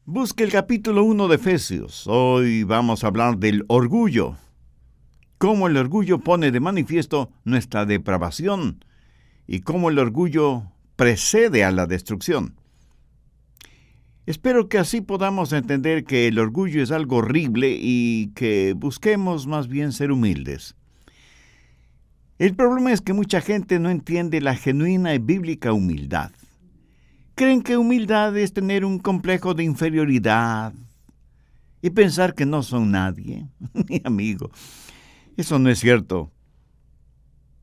Busque el capítulo 1 de Efesios. Hoy vamos a hablar del orgullo. Cómo el orgullo pone de manifiesto nuestra depravación y cómo el orgullo precede a la destrucción. Espero que así podamos entender que el orgullo es algo horrible y que busquemos más bien ser humildes. El problema es que mucha gente no entiende la genuina y bíblica humildad. Creen que humildad es tener un complejo de inferioridad y pensar que no son nadie. Mi amigo, eso no es cierto.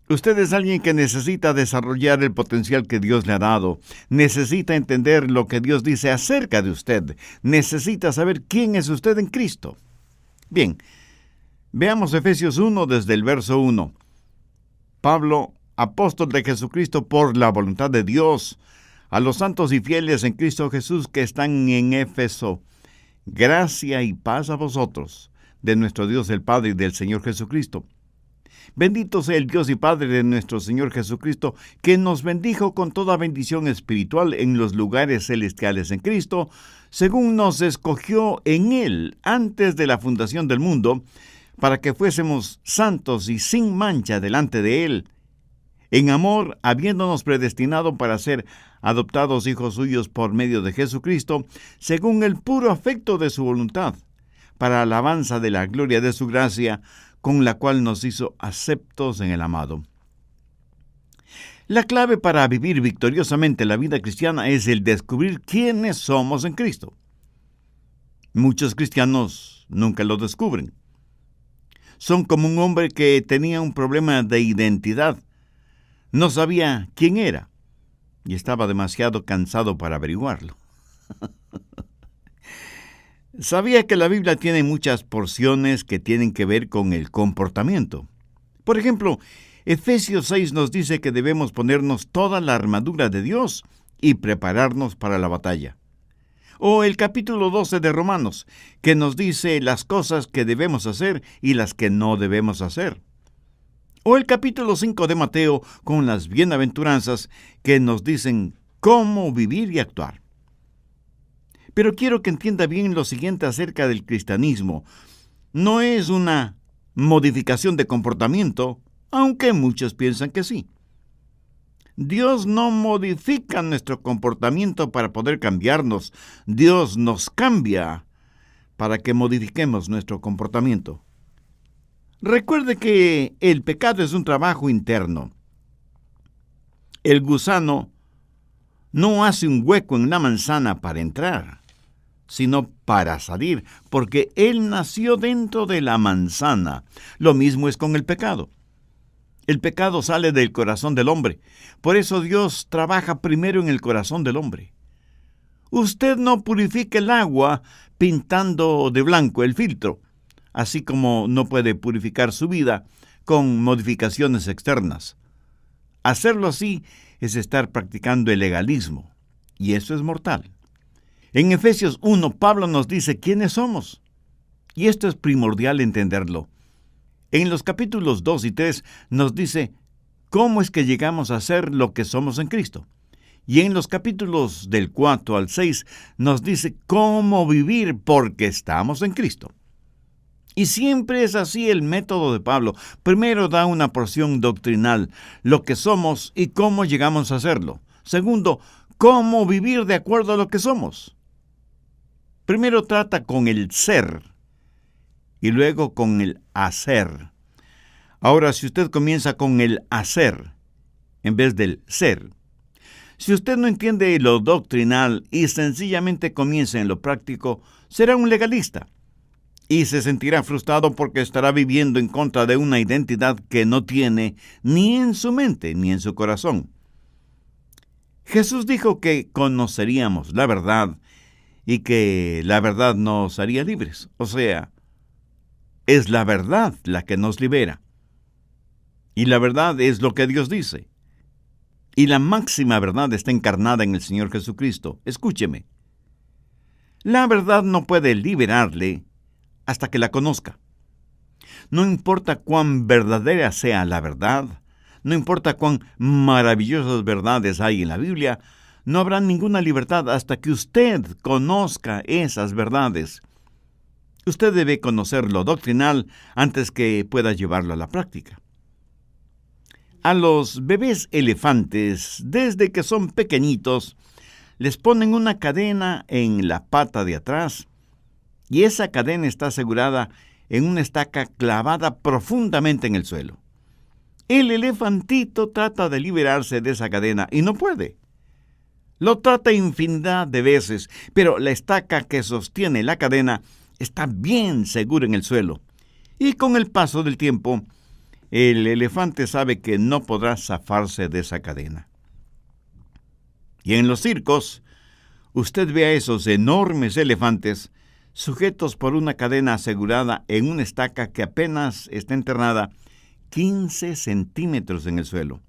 Usted es alguien que necesita desarrollar el potencial que Dios le ha dado. Necesita entender lo que Dios dice acerca de usted. Necesita saber quién es usted en Cristo. Bien, veamos Efesios 1 desde el verso 1. Pablo, apóstol de Jesucristo por la voluntad de Dios, a los santos y fieles en Cristo Jesús que están en Éfeso, gracia y paz a vosotros, de nuestro Dios el Padre y del Señor Jesucristo. Bendito sea el Dios y Padre de nuestro Señor Jesucristo, que nos bendijo con toda bendición espiritual en los lugares celestiales en Cristo, según nos escogió en Él antes de la fundación del mundo, para que fuésemos santos y sin mancha delante de Él, en amor, habiéndonos predestinado para ser adoptados hijos suyos por medio de Jesucristo, según el puro afecto de su voluntad, para alabanza de la gloria de su gracia, con la cual nos hizo aceptos en el amado. La clave para vivir victoriosamente la vida cristiana es el descubrir quiénes somos en Cristo. Muchos cristianos nunca lo descubren. Son como un hombre que tenía un problema de identidad. No sabía quién era y estaba demasiado cansado para averiguarlo. Sabía que la Biblia tiene muchas porciones que tienen que ver con el comportamiento. Por ejemplo, Efesios 6 nos dice que debemos ponernos toda la armadura de Dios y prepararnos para la batalla. O el capítulo 12 de Romanos, que nos dice las cosas que debemos hacer y las que no debemos hacer. O el capítulo 5 de Mateo, con las bienaventuranzas que nos dicen cómo vivir y actuar. Pero quiero que entienda bien lo siguiente acerca del cristianismo. No es una modificación de comportamiento, aunque muchos piensan que sí. Dios no modifica nuestro comportamiento para poder cambiarnos. Dios nos cambia para que modifiquemos nuestro comportamiento. Recuerde que el pecado es un trabajo interno. El gusano no hace un hueco en la manzana para entrar, sino para salir, porque él nació dentro de la manzana. Lo mismo es con el pecado. El pecado sale del corazón del hombre. Por eso Dios trabaja primero en el corazón del hombre. Usted no purifica el agua pintando de blanco el filtro, así como no puede purificar su vida con modificaciones externas. Hacerlo así es estar practicando el legalismo, y eso es mortal. En Efesios 1, Pablo nos dice quiénes somos, y esto es primordial entenderlo. En los capítulos 2 y 3 nos dice cómo es que llegamos a ser lo que somos en Cristo. Y en los capítulos del 4 al 6 nos dice cómo vivir porque estamos en Cristo. Y siempre es así el método de Pablo. Primero da una porción doctrinal, lo que somos y cómo llegamos a serlo. Segundo, cómo vivir de acuerdo a lo que somos. Primero trata con el ser y luego con el hacer. Ahora, si usted comienza con el hacer en vez del ser, si usted no entiende lo doctrinal y sencillamente comienza en lo práctico, será un legalista. Y se sentirá frustrado porque estará viviendo en contra de una identidad que no tiene ni en su mente ni en su corazón. Jesús dijo que conoceríamos la verdad y que la verdad nos haría libres. O sea, es la verdad la que nos libera. Y la verdad es lo que Dios dice. Y la máxima verdad está encarnada en el Señor Jesucristo. Escúcheme. La verdad no puede liberarle hasta que la conozca. No importa cuán verdadera sea la verdad, no importa cuán maravillosas verdades hay en la Biblia, no habrá ninguna libertad hasta que usted conozca esas verdades. Usted debe conocer lo doctrinal antes que pueda llevarlo a la práctica. A los bebés elefantes, desde que son pequeñitos, les ponen una cadena en la pata de atrás y esa cadena está asegurada en una estaca clavada profundamente en el suelo. El elefantito trata de liberarse de esa cadena y no puede. Lo trata infinidad de veces, pero la estaca que sostiene la cadena está bien segura en el suelo. Y con el paso del tiempo, el elefante sabe que no podrá zafarse de esa cadena. Y en los circos, usted ve a esos enormes elefantes sujetos por una cadena asegurada en una estaca que apenas está enterrada 15 centímetros en el suelo.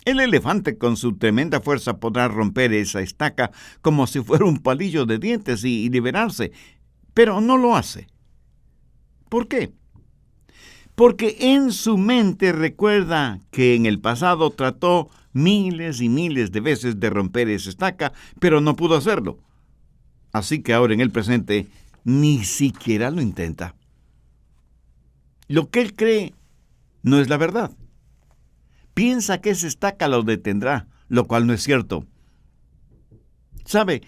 El elefante con su tremenda fuerza podrá romper esa estaca como si fuera un palillo de dientes y liberarse, pero no lo hace. ¿Por qué? Porque en su mente recuerda que en el pasado trató miles y miles de veces de romper esa estaca, pero no pudo hacerlo. Así que ahora en el presente ni siquiera lo intenta. Lo que él cree no es la verdad. Piensa que esa estaca lo detendrá, lo cual no es cierto. ¿Sabe?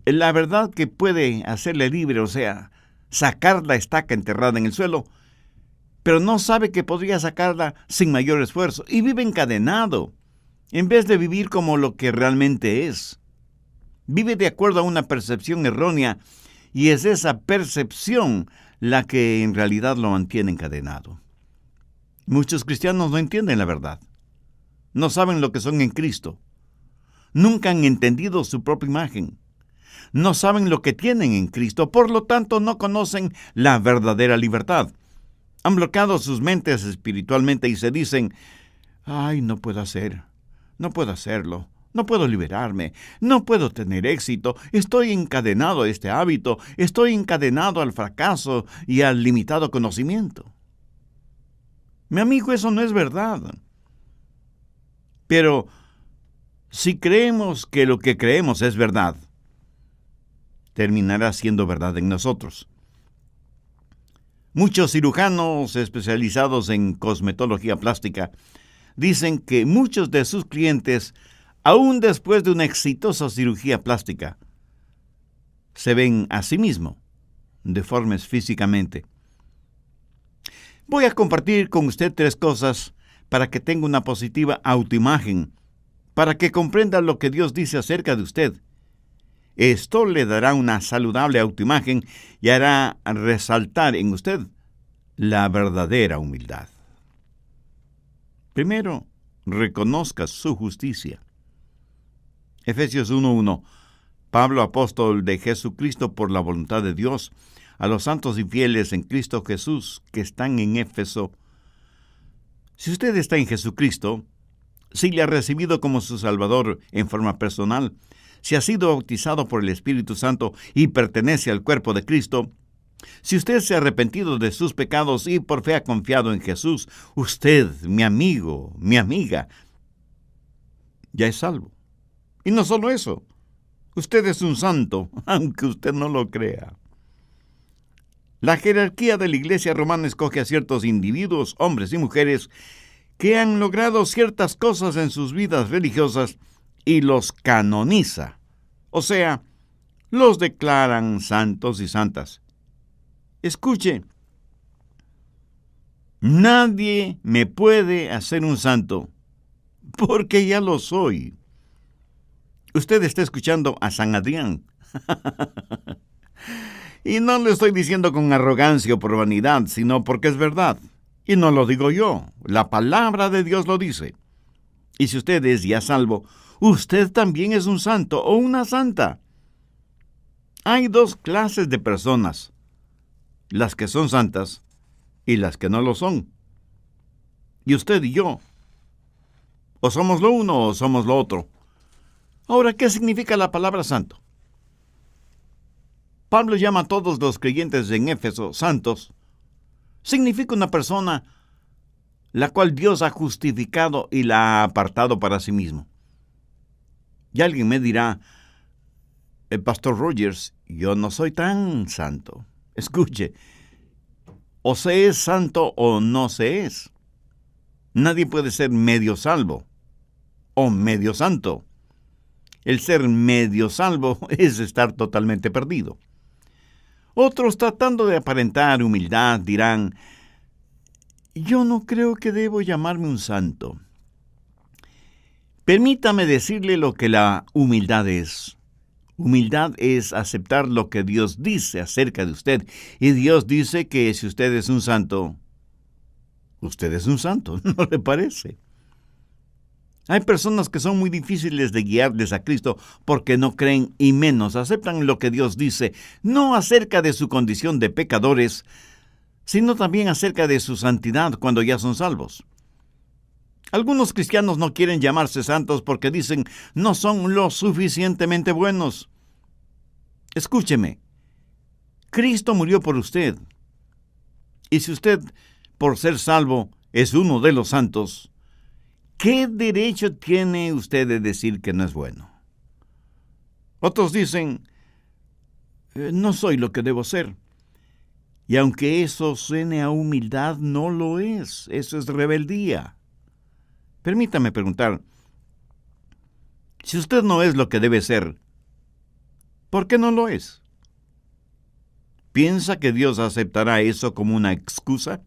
La verdad que puede hacerle libre, o sea, sacar la estaca enterrada en el suelo, pero no sabe que podría sacarla sin mayor esfuerzo y vive encadenado, en vez de vivir como lo que realmente es. Vive de acuerdo a una percepción errónea y es esa percepción la que en realidad lo mantiene encadenado. Muchos cristianos no entienden la verdad. No saben lo que son en Cristo. Nunca han entendido su propia imagen. No saben lo que tienen en Cristo, por lo tanto no conocen la verdadera libertad. Han bloqueado sus mentes espiritualmente y se dicen, ay, no puedo hacerlo, no puedo liberarme, no puedo tener éxito, estoy encadenado a este hábito, estoy encadenado al fracaso y al limitado conocimiento. Mi amigo, eso no es verdad. Pero si creemos que lo que creemos es verdad, terminará siendo verdad en nosotros. Muchos cirujanos especializados en cosmetología plástica dicen que muchos de sus clientes, aún después de una exitosa cirugía plástica, se ven a sí mismos deformes físicamente. Voy a compartir con usted 3 cosas para que tenga una positiva autoimagen, para que comprenda lo que Dios dice acerca de usted. Esto le dará una saludable autoimagen y hará resaltar en usted la verdadera humildad. Primero, reconozca su justicia. Efesios 1:1. Pablo, apóstol de Jesucristo por la voluntad de Dios, a los santos y fieles en Cristo Jesús que están en Éfeso. Si usted está en Jesucristo, si le ha recibido como su Salvador en forma personal, si ha sido bautizado por el Espíritu Santo y pertenece al cuerpo de Cristo, si usted se ha arrepentido de sus pecados y por fe ha confiado en Jesús, usted, mi amigo, mi amiga, ya es salvo. Y no solo eso, usted es un santo, aunque usted no lo crea. La jerarquía de la Iglesia romana escoge a ciertos individuos, hombres y mujeres, que han logrado ciertas cosas en sus vidas religiosas y los canoniza. O sea, los declaran santos y santas. Escuche, nadie me puede hacer un santo, porque ya lo soy. Usted está escuchando a San Adrián. Y no le estoy diciendo con arrogancia o por vanidad, sino porque es verdad. Y no lo digo yo, la palabra de Dios lo dice. Y si usted es ya salvo, usted también es un santo o una santa. Hay 2 clases de personas, las que son santas y las que no lo son. Y usted y yo, o somos lo uno o somos lo otro. Ahora, ¿qué significa la palabra santo? Pablo llama a todos los creyentes en Éfeso santos. Significa una persona la cual Dios ha justificado y la ha apartado para sí mismo. Y alguien me dirá, el Pastor Rogers, yo no soy tan santo. Escuche, o se es santo o no se es. Nadie puede ser medio salvo o medio santo. El ser medio salvo es estar totalmente perdido. Otros, tratando de aparentar humildad, dirán, yo no creo que debo llamarme un santo. Permítame decirle lo que la humildad es. Humildad es aceptar lo que Dios dice acerca de usted. Y Dios dice que si usted es un santo, usted es un santo, ¿no le parece? Hay personas que son muy difíciles de guiarles a Cristo porque no creen y menos aceptan lo que Dios dice, no acerca de su condición de pecadores, sino también acerca de su santidad cuando ya son salvos. Algunos cristianos no quieren llamarse santos porque dicen no son lo suficientemente buenos. Escúcheme, Cristo murió por usted. Y si usted, por ser salvo, es uno de los santos, ¿qué derecho tiene usted de decir que no es bueno? Otros dicen, no soy lo que debo ser. Y aunque eso suene a humildad, no lo es. Eso es rebeldía. Permítame preguntar, si usted no es lo que debe ser, ¿por qué no lo es? ¿Piensa que Dios aceptará eso como una excusa?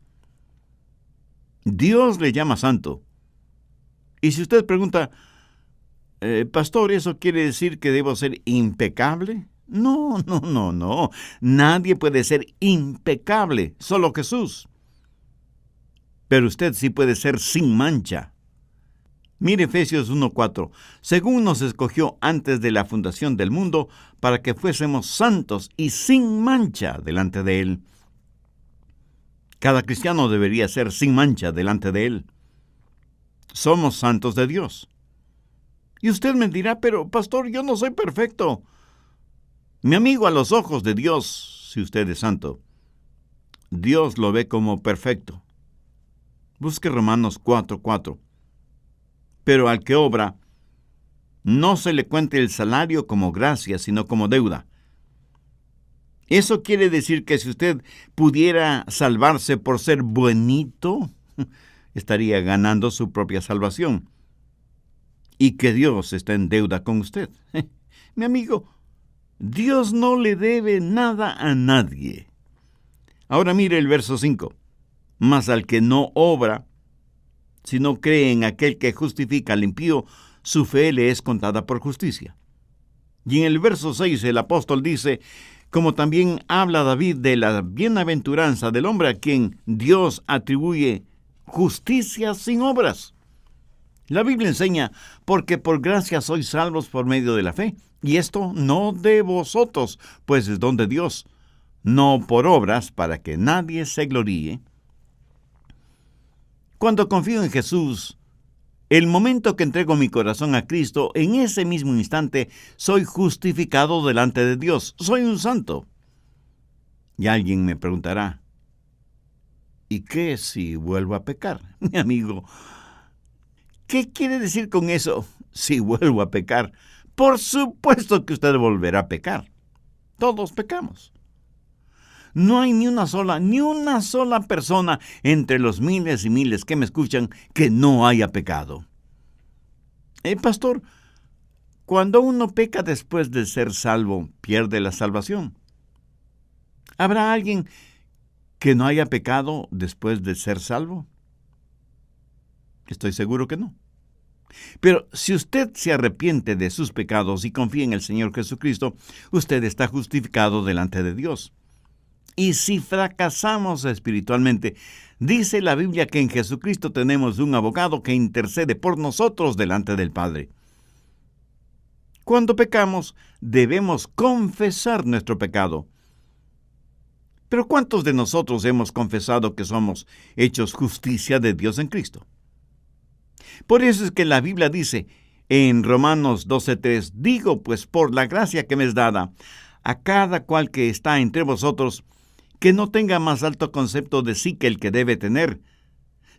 Dios le llama santo. Y si usted pregunta, pastor, ¿eso quiere decir que debo ser impecable? No. Nadie puede ser impecable, solo Jesús. Pero usted sí puede ser sin mancha. Mire Efesios 1:4. Según nos escogió antes de la fundación del mundo, para que fuésemos santos y sin mancha delante de Él. Cada cristiano debería ser sin mancha delante de Él. Somos santos de Dios. Y usted me dirá, pero pastor, yo no soy perfecto. Mi amigo, a los ojos de Dios, si usted es santo, Dios lo ve como perfecto. Busque Romanos 4:4. Pero al que obra, no se le cuente el salario como gracia, sino como deuda. Eso quiere decir que si usted pudiera salvarse por ser buenito, estaría ganando su propia salvación. Y que Dios está en deuda con usted. Mi amigo, Dios no le debe nada a nadie. Ahora mire el verso 5. Mas al que no obra, si no cree en aquel que justifica al impío, su fe le es contada por justicia. Y en el verso 6 el apóstol dice, como también habla David de la bienaventuranza del hombre a quien Dios atribuye justicia sin obras. La Biblia enseña, porque por gracia sois salvos por medio de la fe, y esto no de vosotros, pues es don de Dios, no por obras para que nadie se gloríe. Cuando confío en Jesús, el momento que entrego mi corazón a Cristo, en ese mismo instante soy justificado delante de Dios. Soy un santo. Y alguien me preguntará, ¿y qué si vuelvo a pecar? Mi amigo, ¿qué quiere decir con eso? Si vuelvo a pecar. Por supuesto que usted volverá a pecar. Todos pecamos. No hay ni una sola persona entre los miles y miles que me escuchan que no haya pecado. Pastor, cuando uno peca después de ser salvo, ¿pierde la salvación? ¿Habrá alguien que no haya pecado después de ser salvo? Estoy seguro que no. Pero si usted se arrepiente de sus pecados y confía en el Señor Jesucristo, usted está justificado delante de Dios. Y si fracasamos espiritualmente, dice la Biblia que en Jesucristo tenemos un abogado que intercede por nosotros delante del Padre. Cuando pecamos, debemos confesar nuestro pecado. Pero ¿cuántos de nosotros hemos confesado que somos hechos justicia de Dios en Cristo? Por eso es que la Biblia dice en Romanos 12:3, digo pues por la gracia que me es dada a cada cual que está entre vosotros, que no tenga más alto concepto de sí que el que debe tener,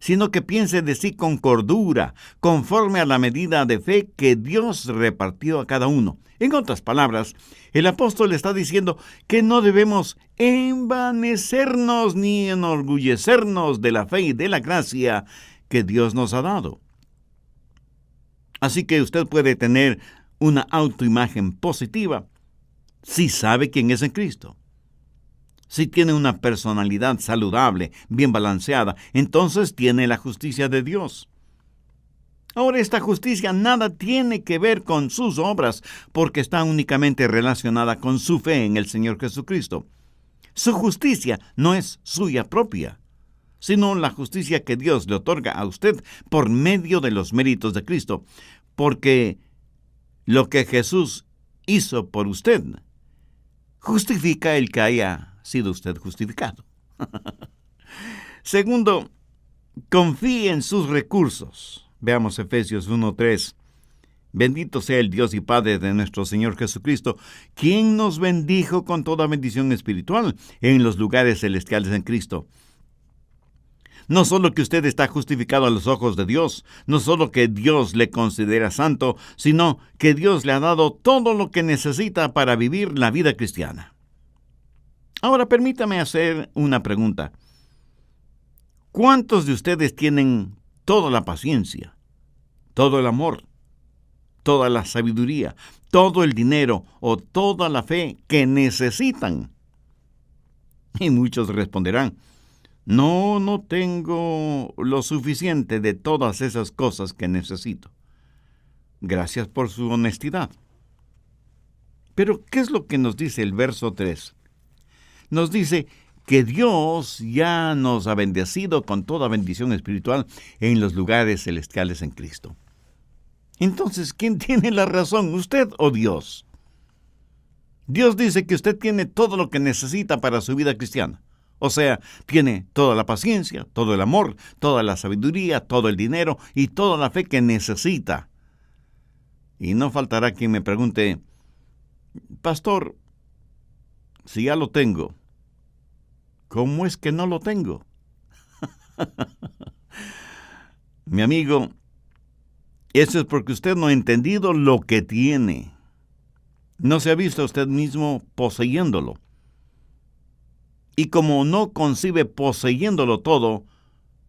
sino que piense de sí con cordura, conforme a la medida de fe que Dios repartió a cada uno. En otras palabras, el apóstol está diciendo que no debemos envanecernos ni enorgullecernos de la fe y de la gracia que Dios nos ha dado. Así que usted puede tener una autoimagen positiva si sabe quién es en Cristo. Si tiene una personalidad saludable, bien balanceada, entonces tiene la justicia de Dios. Ahora, esta justicia nada tiene que ver con sus obras, porque está únicamente relacionada con su fe en el Señor Jesucristo. Su justicia no es suya propia, sino la justicia que Dios le otorga a usted por medio de los méritos de Cristo, porque lo que Jesús hizo por usted justifica el que haya sido usted justificado. Segundo, confíe en sus recursos. Veamos Efesios 1:3. Bendito sea el Dios y Padre de nuestro Señor Jesucristo, quien nos bendijo con toda bendición espiritual en los lugares celestiales en Cristo. No solo que usted está justificado a los ojos de Dios, no solo que Dios le considera santo, sino que Dios le ha dado todo lo que necesita para vivir la vida cristiana. Ahora permítame hacer una pregunta. ¿Cuántos de ustedes tienen toda la paciencia, todo el amor, toda la sabiduría, todo el dinero o toda la fe que necesitan? Y muchos responderán: no tengo lo suficiente de todas esas cosas que necesito. Gracias por su honestidad. Pero, ¿qué es lo que nos dice el verso 3? Nos dice que Dios ya nos ha bendecido con toda bendición espiritual en los lugares celestiales en Cristo. Entonces, ¿quién tiene la razón, usted o Dios? Dios dice que usted tiene todo lo que necesita para su vida cristiana. O sea, tiene toda la paciencia, todo el amor, toda la sabiduría, todo el dinero y toda la fe que necesita. Y no faltará quien me pregunte: pastor, si ya lo tengo, ¿cómo es que no lo tengo? Mi amigo, eso es porque usted no ha entendido lo que tiene. No se ha visto a usted mismo poseyéndolo. Y como no concibe poseyéndolo todo,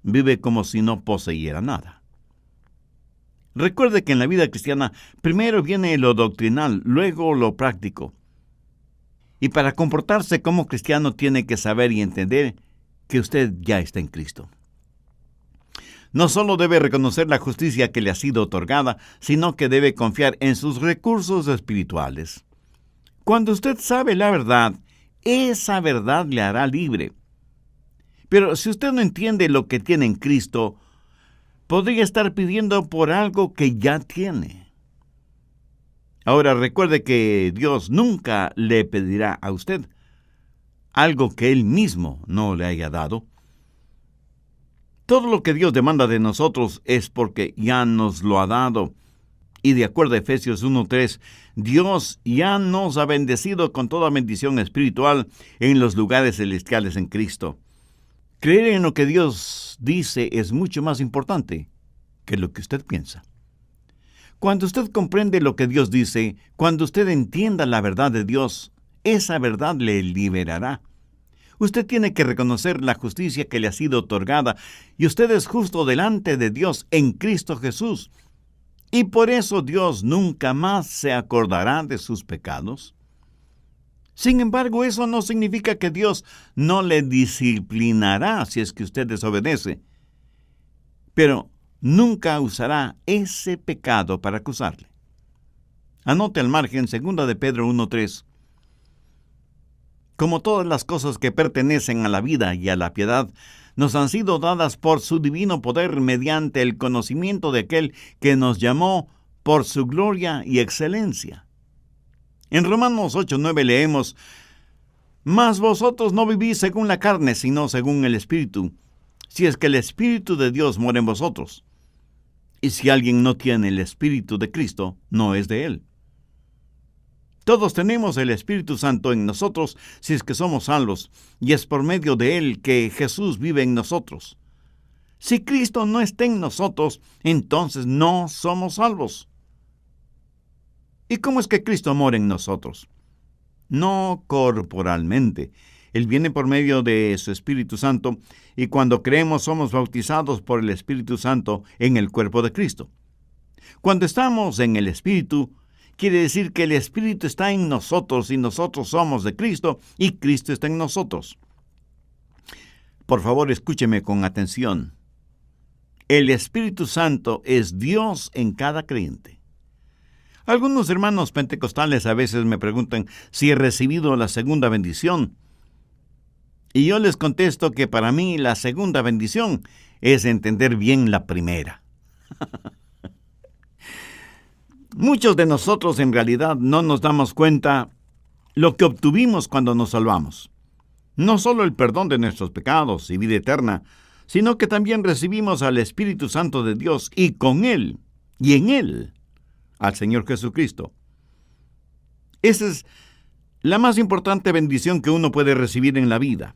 vive como si no poseyera nada. Recuerde que en la vida cristiana primero viene lo doctrinal, luego lo práctico. Y para comportarse como cristiano tiene que saber y entender que usted ya está en Cristo. No solo debe reconocer la justicia que le ha sido otorgada, sino que debe confiar en sus recursos espirituales. Cuando usted sabe la verdad, esa verdad le hará libre. Pero si usted no entiende lo que tiene en Cristo, podría estar pidiendo por algo que ya tiene. Ahora recuerde que Dios nunca le pedirá a usted algo que Él mismo no le haya dado. Todo lo que Dios demanda de nosotros es porque ya nos lo ha dado. Y de acuerdo a Efesios 1:3, Dios ya nos ha bendecido con toda bendición espiritual en los lugares celestiales en Cristo. Creer en lo que Dios dice es mucho más importante que lo que usted piensa. Cuando usted comprende lo que Dios dice, cuando usted entienda la verdad de Dios, esa verdad le liberará. Usted tiene que reconocer la justicia que le ha sido otorgada, y usted es justo delante de Dios en Cristo Jesús. Y por eso Dios nunca más se acordará de sus pecados. Sin embargo, eso no significa que Dios no le disciplinará si es que usted desobedece. Pero nunca usará ese pecado para acusarle. Anote al margen 2 de Pedro 1:3. Como todas las cosas que pertenecen a la vida y a la piedad, nos han sido dadas por su divino poder mediante el conocimiento de aquel que nos llamó por su gloria y excelencia. En Romanos 8:9 leemos: Mas vosotros no vivís según la carne, sino según el Espíritu, si es que el Espíritu de Dios mora en vosotros. Y si alguien no tiene el Espíritu de Cristo, no es de Él. Todos tenemos el Espíritu Santo en nosotros si es que somos salvos, y es por medio de Él que Jesús vive en nosotros. Si Cristo no está en nosotros, entonces no somos salvos. ¿Y cómo es que Cristo mora en nosotros? No corporalmente. Él viene por medio de su Espíritu Santo, y cuando creemos somos bautizados por el Espíritu Santo en el cuerpo de Cristo. Cuando estamos en el Espíritu, quiere decir que el Espíritu está en nosotros y nosotros somos de Cristo y Cristo está en nosotros. Por favor, escúcheme con atención. El Espíritu Santo es Dios en cada creyente. Algunos hermanos pentecostales a veces me preguntan si he recibido la segunda bendición. Y yo les contesto que para mí la segunda bendición es entender bien la primera. Muchos de nosotros en realidad no nos damos cuenta lo que obtuvimos cuando nos salvamos. No solo el perdón de nuestros pecados y vida eterna, sino que también recibimos al Espíritu Santo de Dios y con Él, y en Él, al Señor Jesucristo. Esa es la más importante bendición que uno puede recibir en la vida.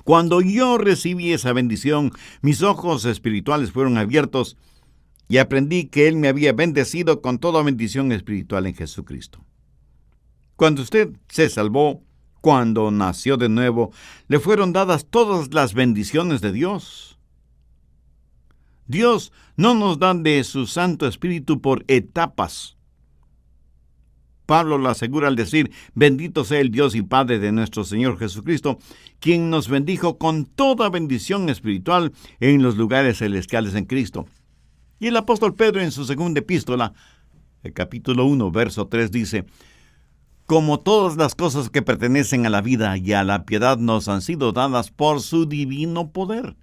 Cuando yo recibí esa bendición, mis ojos espirituales fueron abiertos y aprendí que Él me había bendecido con toda bendición espiritual en Jesucristo. Cuando usted se salvó, cuando nació de nuevo, le fueron dadas todas las bendiciones de Dios. Dios no nos da de su Santo Espíritu por etapas. Pablo lo asegura al decir: bendito sea el Dios y Padre de nuestro Señor Jesucristo, quien nos bendijo con toda bendición espiritual en los lugares celestiales en Cristo. Y el apóstol Pedro en su segunda epístola, el capítulo 1, verso 3 dice: como todas las cosas que pertenecen a la vida y a la piedad nos han sido dadas por su divino poder.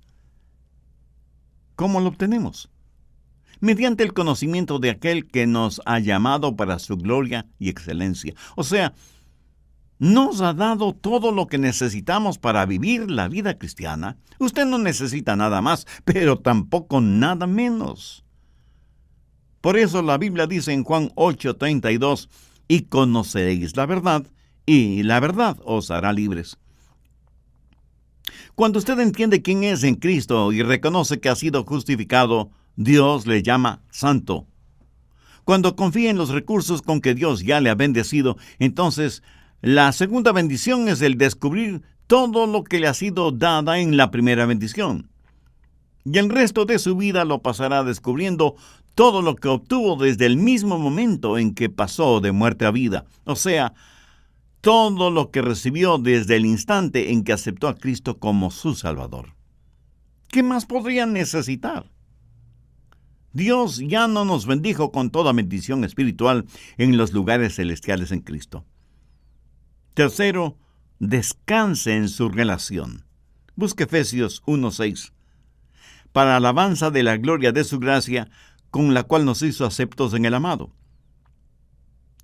¿Cómo lo obtenemos? Mediante el conocimiento de aquel que nos ha llamado para su gloria y excelencia. O sea, nos ha dado todo lo que necesitamos para vivir la vida cristiana. Usted no necesita nada más, pero tampoco nada menos. Por eso la Biblia dice en Juan 8:32, y conoceréis la verdad, y la verdad os hará libres. Cuando usted entiende quién es en Cristo y reconoce que ha sido justificado, Dios le llama santo. Cuando confía en los recursos con que Dios ya le ha bendecido, entonces la segunda bendición es el descubrir todo lo que le ha sido dada en la primera bendición. Y el resto de su vida lo pasará descubriendo todo lo que obtuvo desde el mismo momento en que pasó de muerte a vida. O sea, todo lo que recibió desde el instante en que aceptó a Cristo como su Salvador. ¿Qué más podría necesitar? Dios ya no nos bendijo con toda bendición espiritual en los lugares celestiales en Cristo. Tercero, descanse en su relación. Busque Efesios 1:6. Para alabanza de la gloria de su gracia, con la cual nos hizo aceptos en el amado.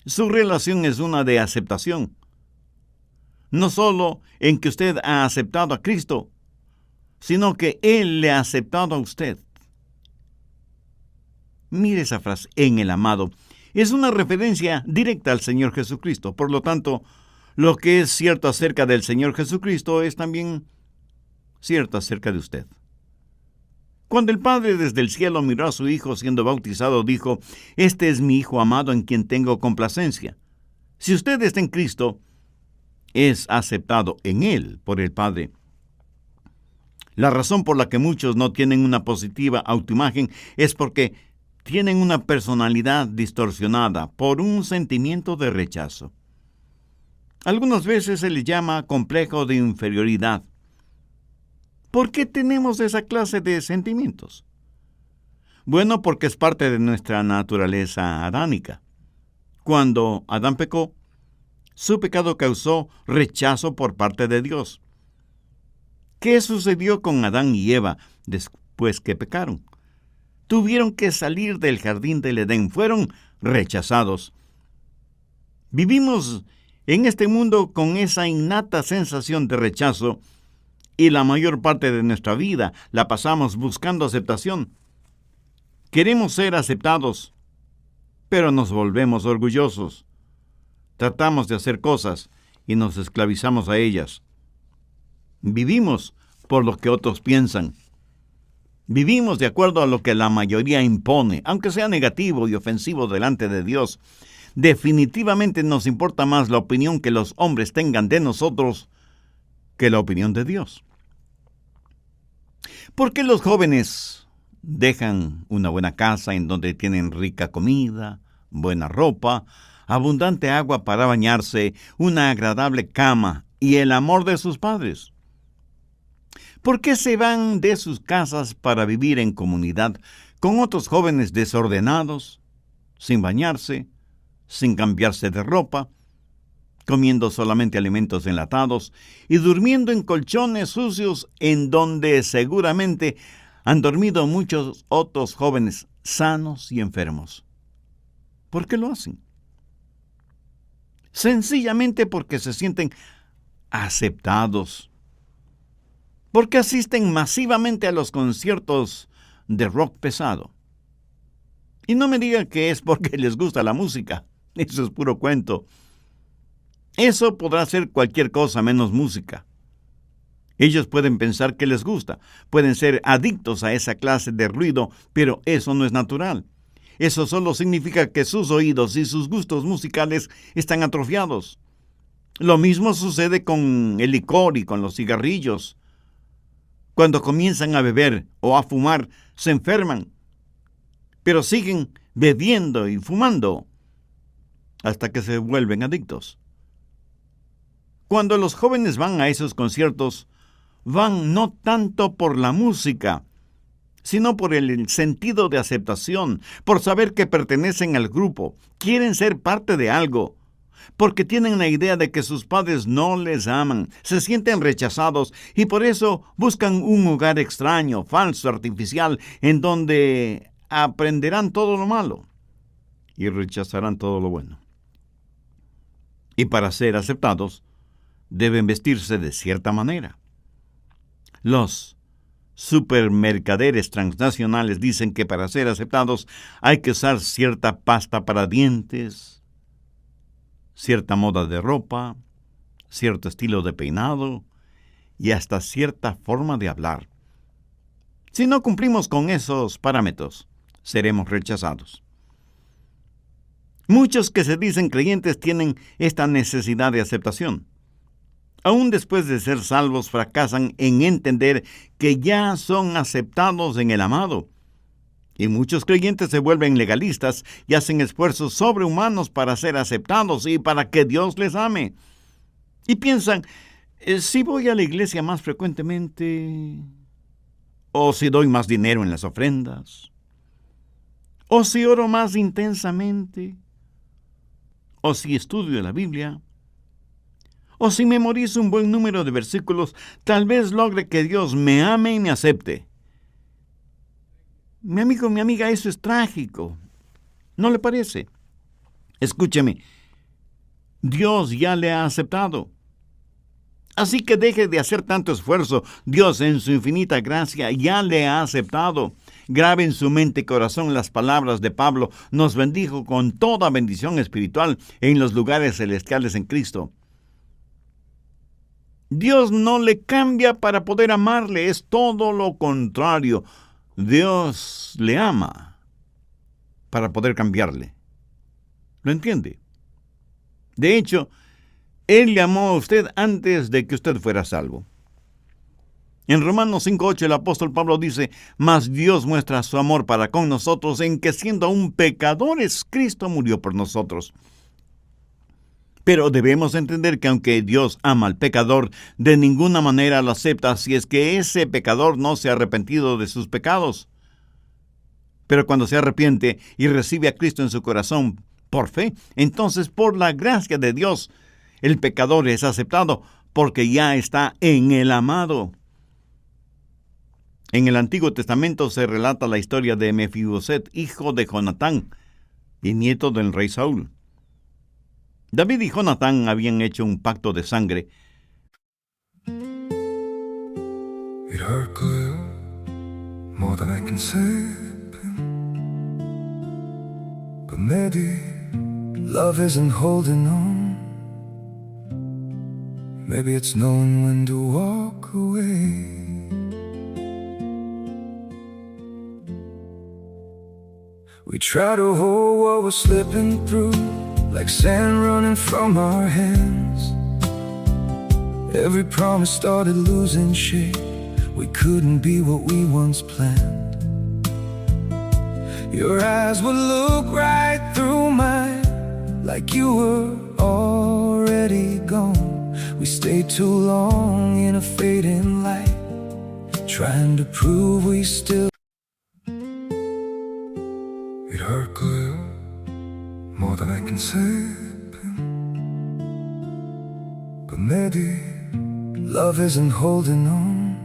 Su relación es una de aceptación. No solo en que usted ha aceptado a Cristo, sino que Él le ha aceptado a usted. Mire esa frase, en el amado. Es una referencia directa al Señor Jesucristo. Por lo tanto, lo que es cierto acerca del Señor Jesucristo es también cierto acerca de usted. Cuando el Padre desde el cielo miró a su Hijo siendo bautizado, dijo: este es mi Hijo amado en quien tengo complacencia. Si usted está en Cristo, es aceptado en Él por el Padre. La razón por la que muchos no tienen una positiva autoimagen es porque tienen una personalidad distorsionada por un sentimiento de rechazo. Algunas veces se les llama complejo de inferioridad. ¿Por qué tenemos esa clase de sentimientos? Bueno, porque es parte de nuestra naturaleza adánica. Cuando Adán pecó, su pecado causó rechazo por parte de Dios. ¿Qué sucedió con Adán y Eva después que pecaron? Tuvieron que salir del jardín del Edén, fueron rechazados. Vivimos en este mundo con esa innata sensación de rechazo, y la mayor parte de nuestra vida la pasamos buscando aceptación. Queremos ser aceptados, pero nos volvemos orgullosos. Tratamos de hacer cosas y nos esclavizamos a ellas. Vivimos por lo que otros piensan. Vivimos de acuerdo a lo que la mayoría impone, aunque sea negativo y ofensivo delante de Dios. Definitivamente nos importa más la opinión que los hombres tengan de nosotros que la opinión de Dios. ¿Por qué los jóvenes dejan una buena casa en donde tienen rica comida, buena ropa, abundante agua para bañarse, una agradable cama y el amor de sus padres? ¿Por qué se van de sus casas para vivir en comunidad con otros jóvenes desordenados, sin bañarse, sin cambiarse de ropa, comiendo solamente alimentos enlatados y durmiendo en colchones sucios en donde seguramente han dormido muchos otros jóvenes sanos y enfermos? ¿Por qué lo hacen? Sencillamente porque se sienten aceptados, porque asisten masivamente a los conciertos de rock pesado. Y no me digan que es porque les gusta la música. Eso es puro cuento. Eso podrá ser cualquier cosa menos música. Ellos pueden pensar que les gusta, pueden ser adictos a esa clase de ruido, pero eso no es natural. Eso solo significa que sus oídos y sus gustos musicales están atrofiados. Lo mismo sucede con el licor y con los cigarrillos. Cuando comienzan a beber o a fumar, se enferman, pero siguen bebiendo y fumando hasta que se vuelven adictos. Cuando los jóvenes van a esos conciertos, van no tanto por la música, sino por el sentido de aceptación, por saber que pertenecen al grupo, quieren ser parte de algo, porque tienen la idea de que sus padres no les aman, se sienten rechazados y por eso buscan un hogar extraño, falso, artificial, en donde aprenderán todo lo malo y rechazarán todo lo bueno. Y para ser aceptados, deben vestirse de cierta manera. Los supermercaderes transnacionales dicen que para ser aceptados hay que usar cierta pasta para dientes, cierta moda de ropa, cierto estilo de peinado y hasta cierta forma de hablar. Si no cumplimos con esos parámetros, seremos rechazados. Muchos que se dicen creyentes tienen esta necesidad de aceptación. Aún después de ser salvos, fracasan en entender que ya son aceptados en el amado. Y muchos creyentes se vuelven legalistas y hacen esfuerzos sobrehumanos para ser aceptados y para que Dios les ame. Y piensan, si voy a la iglesia más frecuentemente, o si doy más dinero en las ofrendas, o si oro más intensamente, o si estudio la Biblia, o si memorizo un buen número de versículos, tal vez logre que Dios me ame y me acepte. Mi amigo, mi amiga, eso es trágico. ¿No le parece? Escúcheme, Dios ya le ha aceptado. Así que deje de hacer tanto esfuerzo. Dios, en su infinita gracia, ya le ha aceptado. Grabe en su mente y corazón las palabras de Pablo. Nos bendijo con toda bendición espiritual en los lugares celestiales en Cristo. Dios no le cambia para poder amarle, es todo lo contrario. Dios le ama para poder cambiarle. ¿Lo entiende? De hecho, Él le amó a usted antes de que usted fuera salvo. En Romanos 5:8 el apóstol Pablo dice, mas Dios muestra su amor para con nosotros en que siendo aún pecadores, Cristo murió por nosotros. Pero debemos entender que aunque Dios ama al pecador, de ninguna manera lo acepta si es que ese pecador no se ha arrepentido de sus pecados. Pero cuando se arrepiente y recibe a Cristo en su corazón por fe, entonces por la gracia de Dios, el pecador es aceptado porque ya está en el amado. En el Antiguo Testamento se relata la historia de Mefiboset, hijo de Jonatán y nieto del rey Saúl. David y Jonatán habían hecho un pacto de sangre. It hurt good, more than I can say. But maybe love isn't holding on. Maybe it's knowing when to walk away. We try to hold what we're slipping through, like sand running from our hands. Every promise started losing shape. We couldn't be what we once planned. Your eyes would look right through mine, like you were already gone. We stayed too long in a fading light, trying to prove we still. It hurt clear, more than I can say. But maybe love isn't holding on.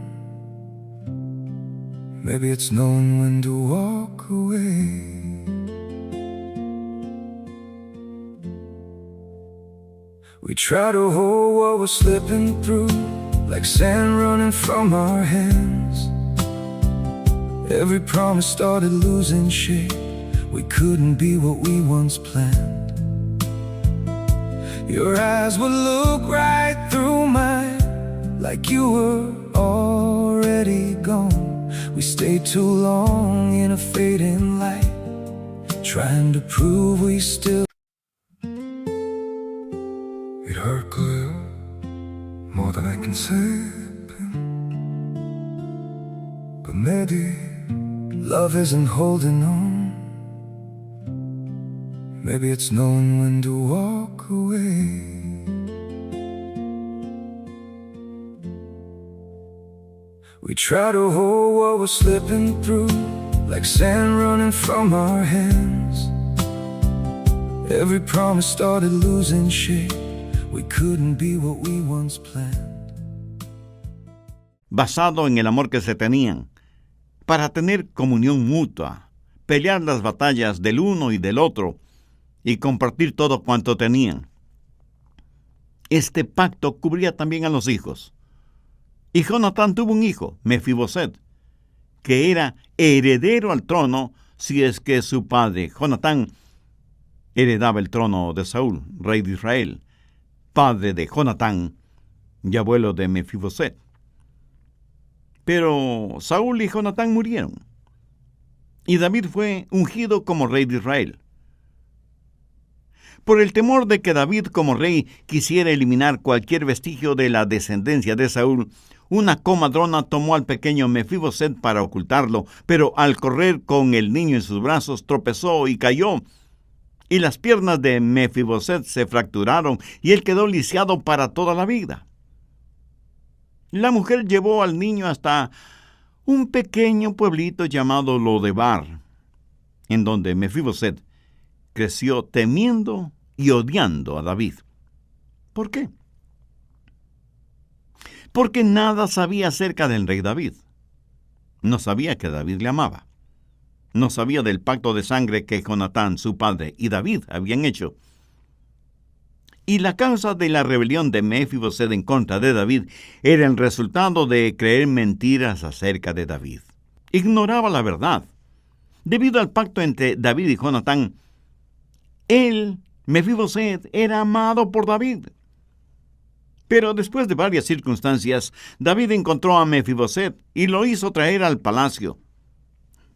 Maybe it's knowing when to walk away. We try to hold what we're slipping through, like sand running from our hands. Every promise started losing shape. We couldn't be what we once planned. Your eyes would look right through mine, like you were already gone. We stayed too long in a fading light, trying to prove we still. It hurt clear, more than I can say. But maybe love isn't holding on. Maybe it's knowing when to walk away. We try to hold what we're slipping through, like sand running from our hands. Every promise started losing shape. We couldn't be what we once planned. Basado en el amor que se tenían, para tener comunión mutua, pelear las batallas del uno y del otro, y compartir todo cuanto tenían. Este pacto cubría también a los hijos. Y Jonatán tuvo un hijo, Mefiboset, que era heredero al trono si es que su padre, Jonatán, heredaba el trono de Saúl, rey de Israel, padre de Jonatán y abuelo de Mefiboset. Pero Saúl y Jonatán murieron, y David fue ungido como rey de Israel. Por el temor de que David como rey quisiera eliminar cualquier vestigio de la descendencia de Saúl, una comadrona tomó al pequeño Mefiboset para ocultarlo, pero al correr con el niño en sus brazos tropezó y cayó, y las piernas de Mefiboset se fracturaron y él quedó lisiado para toda la vida. La mujer llevó al niño hasta un pequeño pueblito llamado Lodebar, en donde Mefiboset creció temiendo y odiando a David. ¿Por qué? Porque nada sabía acerca del rey David. No sabía que David le amaba. No sabía del pacto de sangre que Jonatán, su padre, y David habían hecho. Y la causa de la rebelión de Mefiboset en contra de David era el resultado de creer mentiras acerca de David. Ignoraba la verdad. Debido al pacto entre David y Jonatán, él, Mefiboset, era amado por David. Pero después de varias circunstancias, David encontró a Mefiboset y lo hizo traer al palacio.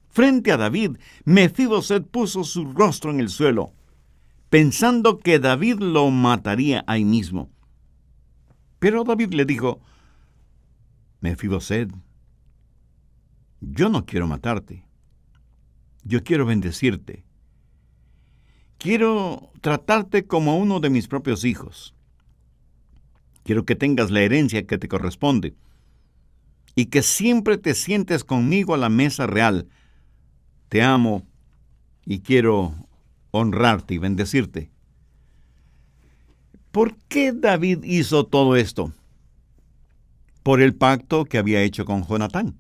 Frente a David, Mefiboset puso su rostro en el suelo, pensando que David lo mataría ahí mismo. Pero David le dijo: Mefiboset, yo no quiero matarte. Yo quiero bendecirte. Quiero tratarte como uno de mis propios hijos. Quiero que tengas la herencia que te corresponde y que siempre te sientes conmigo a la mesa real. Te amo y quiero honrarte y bendecirte. ¿Por qué David hizo todo esto? Por el pacto que había hecho con Jonatán.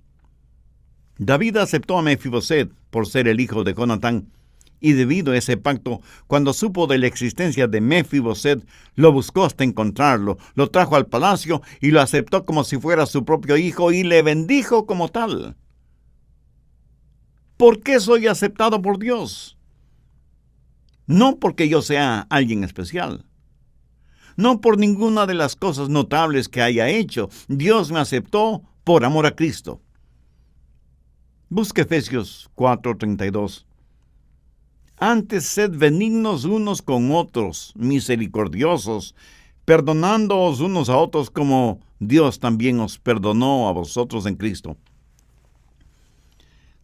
David aceptó a Mefiboset por ser el hijo de Jonatán, y debido a ese pacto, cuando supo de la existencia de Mefiboset, lo buscó hasta encontrarlo, lo trajo al palacio y lo aceptó como si fuera su propio hijo y le bendijo como tal. ¿Por qué soy aceptado por Dios? No porque yo sea alguien especial. No por ninguna de las cosas notables que haya hecho. Dios me aceptó por amor a Cristo. Busque Efesios 4:32. Antes sed benignos unos con otros, misericordiosos, perdonándoos unos a otros como Dios también os perdonó a vosotros en Cristo.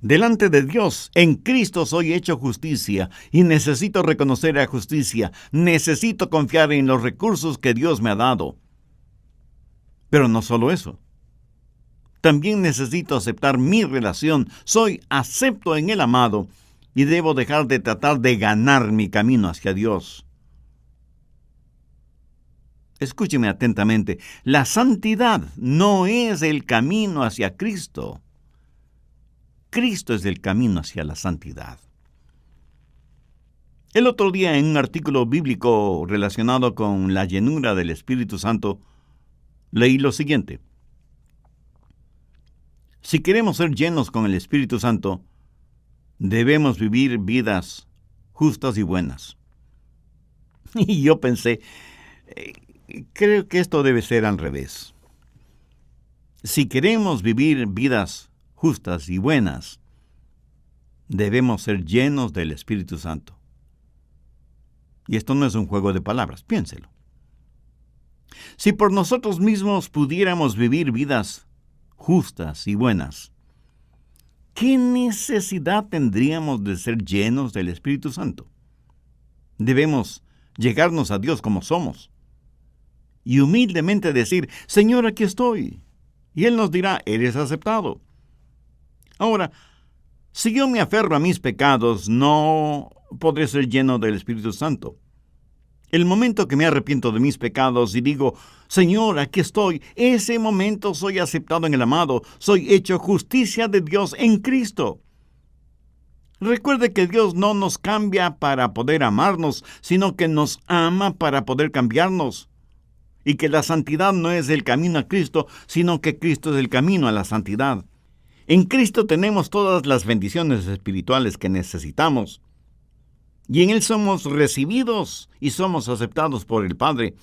Delante de Dios, en Cristo soy hecho justicia y necesito reconocer la justicia. Necesito confiar en los recursos que Dios me ha dado. Pero no solo eso. También necesito aceptar mi relación. Soy acepto en el amado y debo dejar de tratar de ganar mi camino hacia Dios. Escúcheme atentamente. La santidad no es el camino hacia Cristo. Cristo es el camino hacia la santidad. El otro día, en un artículo bíblico relacionado con la llenura del Espíritu Santo, leí lo siguiente. Si queremos ser llenos con el Espíritu Santo, debemos vivir vidas justas y buenas. Y yo pensé, creo que esto debe ser al revés. Si queremos vivir vidas justas y buenas, debemos ser llenos del Espíritu Santo. Y esto no es un juego de palabras, piénselo. Si por nosotros mismos pudiéramos vivir vidas justas y buenas, ¿qué necesidad tendríamos de ser llenos del Espíritu Santo? Debemos llegarnos a Dios como somos y humildemente decir, Señor, aquí estoy. Y Él nos dirá, eres aceptado. Ahora, si yo me aferro a mis pecados, no podré ser lleno del Espíritu Santo. El momento que me arrepiento de mis pecados y digo, Señor, aquí estoy, ese momento soy aceptado en el amado, soy hecho justicia de Dios en Cristo. Recuerde que Dios no nos cambia para poder amarnos, sino que nos ama para poder cambiarnos. Y que la santidad no es el camino a Cristo, sino que Cristo es el camino a la santidad. En Cristo tenemos todas las bendiciones espirituales que necesitamos. Y en Él somos recibidos y somos aceptados por el Padre.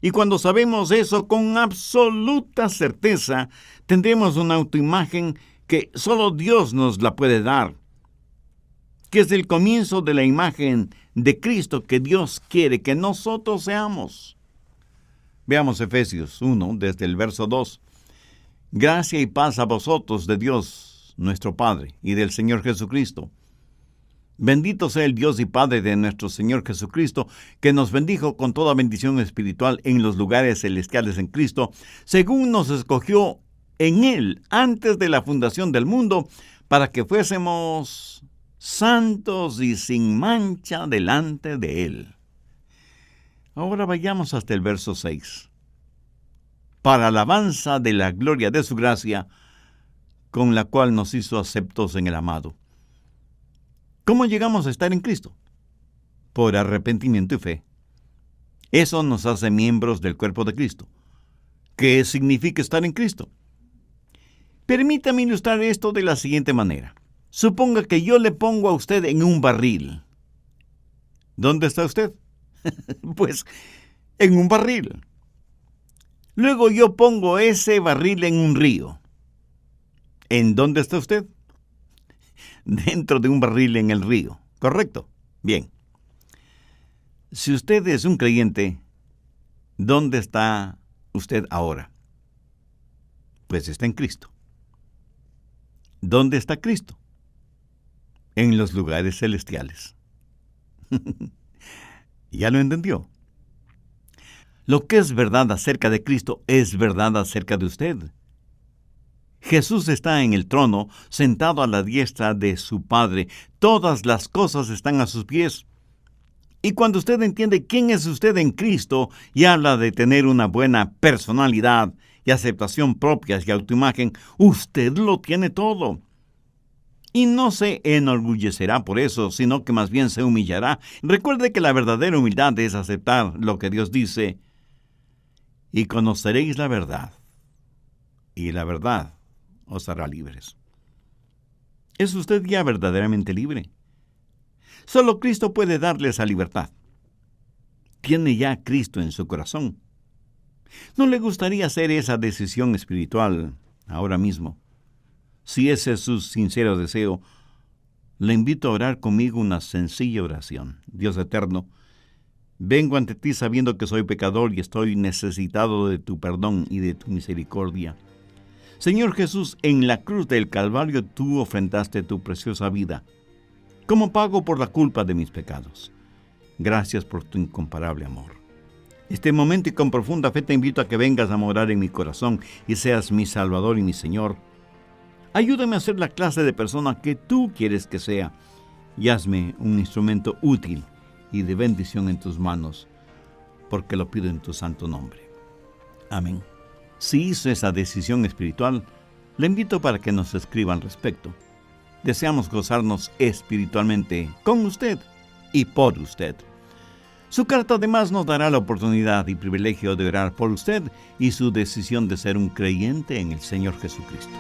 Y cuando sabemos eso con absoluta certeza, tendremos una autoimagen que solo Dios nos la puede dar, que es el comienzo de la imagen de Cristo que Dios quiere que nosotros seamos. Veamos Efesios 1, desde el verso 2. Gracia y paz a vosotros de Dios, nuestro Padre, y del Señor Jesucristo. Bendito sea el Dios y Padre de nuestro Señor Jesucristo, que nos bendijo con toda bendición espiritual en los lugares celestiales en Cristo, según nos escogió en Él antes de la fundación del mundo, para que fuésemos santos y sin mancha delante de Él. Ahora vayamos hasta el verso 6. Para alabanza de la gloria de su gracia, con la cual nos hizo aceptos en el amado. ¿Cómo llegamos a estar en Cristo? Por arrepentimiento y fe. Eso nos hace miembros del cuerpo de Cristo. ¿Qué significa estar en Cristo? Permítame ilustrar esto de la siguiente manera. Suponga que yo le pongo a usted en un barril. ¿Dónde está usted? Pues en un barril. Luego yo pongo ese barril en un río. ¿En dónde está usted? Dentro de un barril en el río, ¿correcto? Bien. Si usted es un creyente, ¿dónde está usted ahora? Pues está en Cristo. ¿Dónde está Cristo? En los lugares celestiales. ¿Ya lo entendió? Lo que es verdad acerca de Cristo es verdad acerca de usted. Jesús está en el trono, sentado a la diestra de su Padre. Todas las cosas están a sus pies. Y cuando usted entiende quién es usted en Cristo y habla de tener una buena personalidad y aceptación propias y autoimagen, usted lo tiene todo. Y no se enorgullecerá por eso, sino que más bien se humillará. Recuerde que la verdadera humildad es aceptar lo que Dios dice. Y conoceréis la verdad, y la verdad os hará libres. ¿Es usted ya verdaderamente libre? Solo Cristo puede darle esa libertad. ¿Tiene ya a Cristo en su corazón? ¿No le gustaría hacer esa decisión espiritual ahora mismo? Si ese es su sincero deseo, Le invito a orar conmigo una sencilla oración. Dios eterno, vengo ante ti sabiendo que soy pecador y estoy necesitado de tu perdón y de tu misericordia. Señor Jesús, en la cruz del Calvario tú ofrendaste tu preciosa vida como pago por la culpa de mis pecados. Gracias por tu incomparable amor. Este momento y con profunda fe te invito a que vengas a morar en mi corazón y seas mi Salvador y mi Señor. Ayúdame a ser la clase de persona que tú quieres que sea y hazme un instrumento útil y de bendición en tus manos, porque lo pido en tu santo nombre. Amén. Si hizo esa decisión espiritual, le invito para que nos escriba al respecto. Deseamos gozarnos espiritualmente con usted y por usted. Su carta además nos dará la oportunidad y privilegio de orar por usted y su decisión de ser un creyente en el Señor Jesucristo.